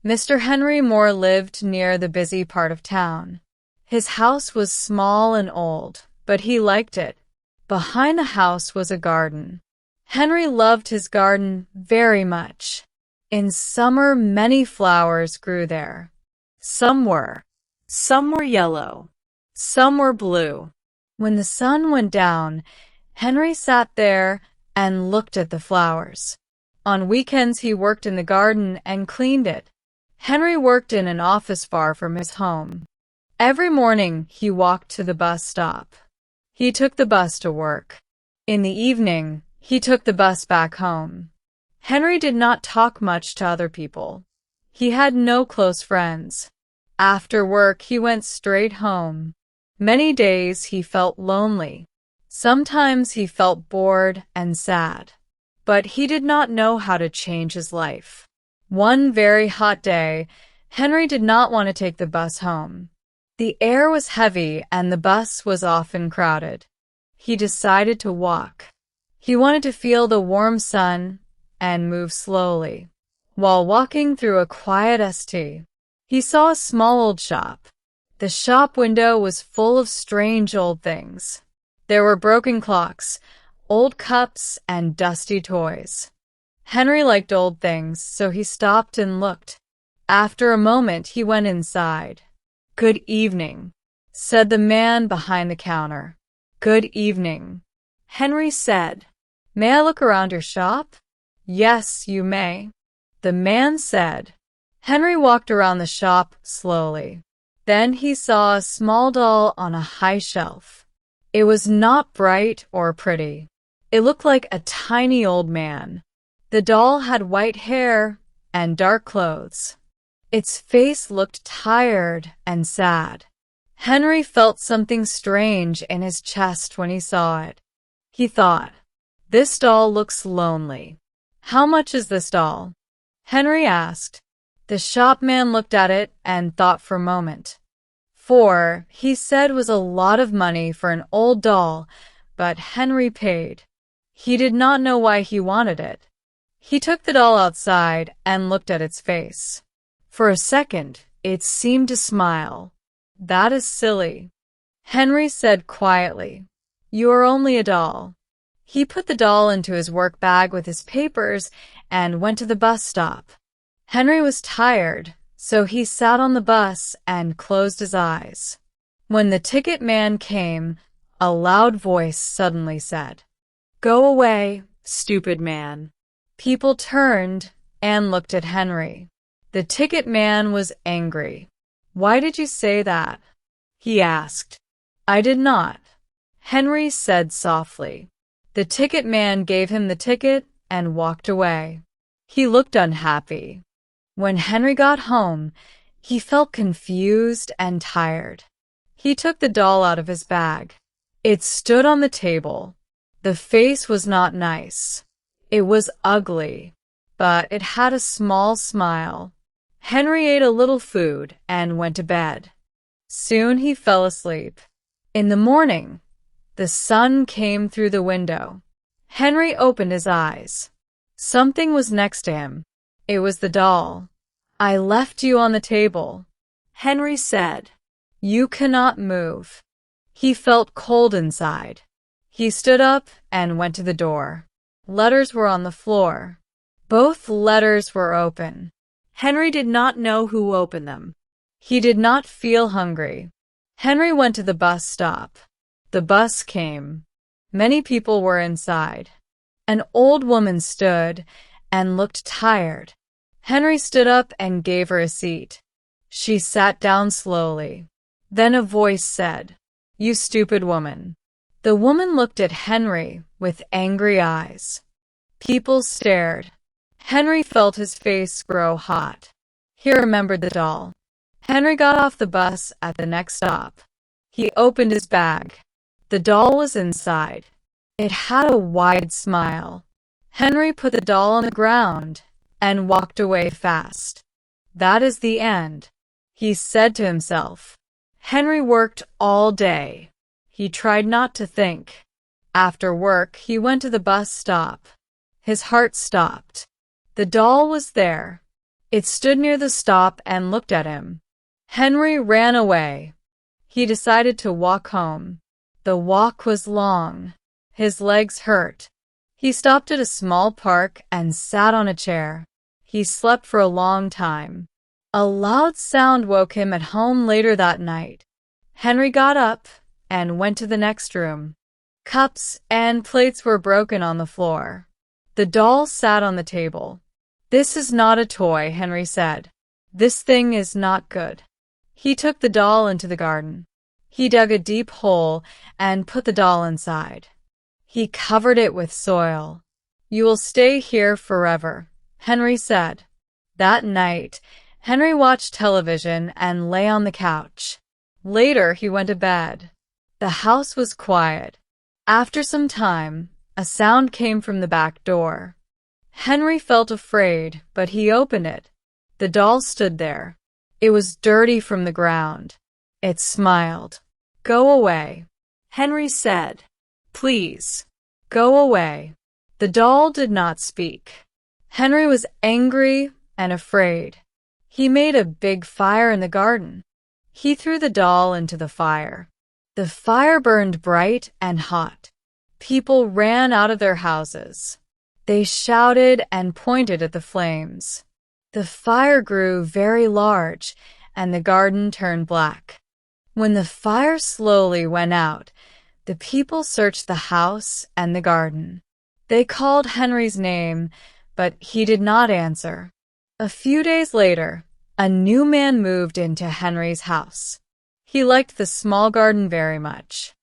Mr. Henry Moore lived near the busy part of town. His house was small and old, but he liked it. Behind the house was a garden. Henry loved his garden very much. In summer, many flowers grew there. Some were yellow, some were blue. When the sun went down, Henry sat there and looked at the flowers. On weekends, he worked in the garden and cleaned it. Henry worked in an office far from his home. Every morning, he walked to the bus stop. He took the bus to work. In the evening, he took the bus back home. Henry did not talk much to other people. He had no close friends. After work, he went straight home. Many days he felt lonely. Sometimes he felt bored and sad. But he did not know how to change his life. One very hot day, Henry did not want to take the bus home. The air was heavy and the bus was often crowded. He decided to walk. He wanted to feel the warm sun and move slowly. While walking through a quiet ST, he saw a small old shop. The shop window was full of strange old things. There were broken clocks, old cups, and dusty toys. Henry liked old things, so he stopped and looked. After a moment, he went inside. "Good evening," said the man behind the counter. "Good evening," Henry said. "May I look around your shop?" "Yes, you may," the man said. Henry walked around the shop slowly. Then he saw a small doll on a high shelf. It was not bright or pretty. It looked like a tiny old man. The doll had white hair and dark clothes. Its face looked tired and sad. Henry felt something strange in his chest when he saw it. He thought, "This doll looks lonely." "How much is this doll?" Henry asked. The shopman looked at it and thought for a moment. "4," he said, was a lot of money for an old doll, but Henry paid. He did not know why he wanted it. He took the doll outside and looked at its face. For a second, it seemed to smile. "That is silly," Henry said quietly. "You are only a doll." He put the doll into his work bag with his papers and went to the bus stop. Henry was tired, so he sat on the bus and closed his eyes. When the ticket man came, a loud voice suddenly said, "Go away, stupid man." People turned and looked at Henry. The ticket man was angry. "Why did you say that?" he asked. "I did not," Henry said softly. The ticket man gave him the ticket and walked away. He looked unhappy. When Henry got home, he felt confused and tired. He took the doll out of his bag. It stood on the table. The face was not nice. It was ugly, but it had a small smile. Henry ate a little food and went to bed. Soon he fell asleep. In the morning, the sun came through the window. Henry opened his eyes. Something was next to him. It was the doll. "I left you on the table," Henry said. "You cannot move." He felt cold inside. He stood up and went to the door. Letters were on the floor. Both letters were open. Henry did not know who opened them. He did not feel hungry. Henry went to the bus stop. The bus came. Many people were inside. An old woman stood and looked tired. Henry stood up and gave her a seat. She sat down slowly. Then a voice said, "You stupid woman." The woman looked at Henry with angry eyes. People stared. Henry felt his face grow hot. He remembered the doll. Henry got off the bus at the next stop. He opened his bag. The doll was inside. It had a wide smile. Henry put the doll on the ground and walked away fast. "That is the end," he said to himself. Henry worked all day. He tried not to think. After work, he went to the bus stop. His heart stopped. The doll was there. It stood near the stop and looked at him. Henry ran away. He decided to walk home. The walk was long. His legs hurt. He stopped at a small park and sat on a chair. He slept for a long time. A loud sound woke him at home later that night. Henry got up and went to the next room. Cups and plates were broken on the floor. The doll sat on the table. "This is not a toy," Henry said. "This thing is not good." He took the doll into the garden. He dug a deep hole and put the doll inside. He covered it with soil. "You will stay here forever," Henry said. That night, Henry watched television and lay on the couch. Later, he went to bed. The house was quiet. After some time, a sound came from the back door. Henry felt afraid, but he opened it. The doll stood there. It was dirty from the ground. It smiled. "Go away," Henry said. "Please, go away." The doll did not speak. Henry was angry and afraid. He made a big fire in the garden. He threw the doll into the fire. The fire burned bright and hot. People ran out of their houses. They shouted and pointed at the flames. The fire grew very large, and the garden turned black. When the fire slowly went out, the people searched the house and the garden. They called Henry's name, but he did not answer. A few days later, a new man moved into Henry's house. He liked the small garden very much.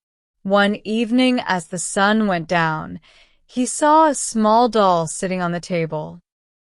One evening, as the sun went down, he saw a small doll sitting on the table.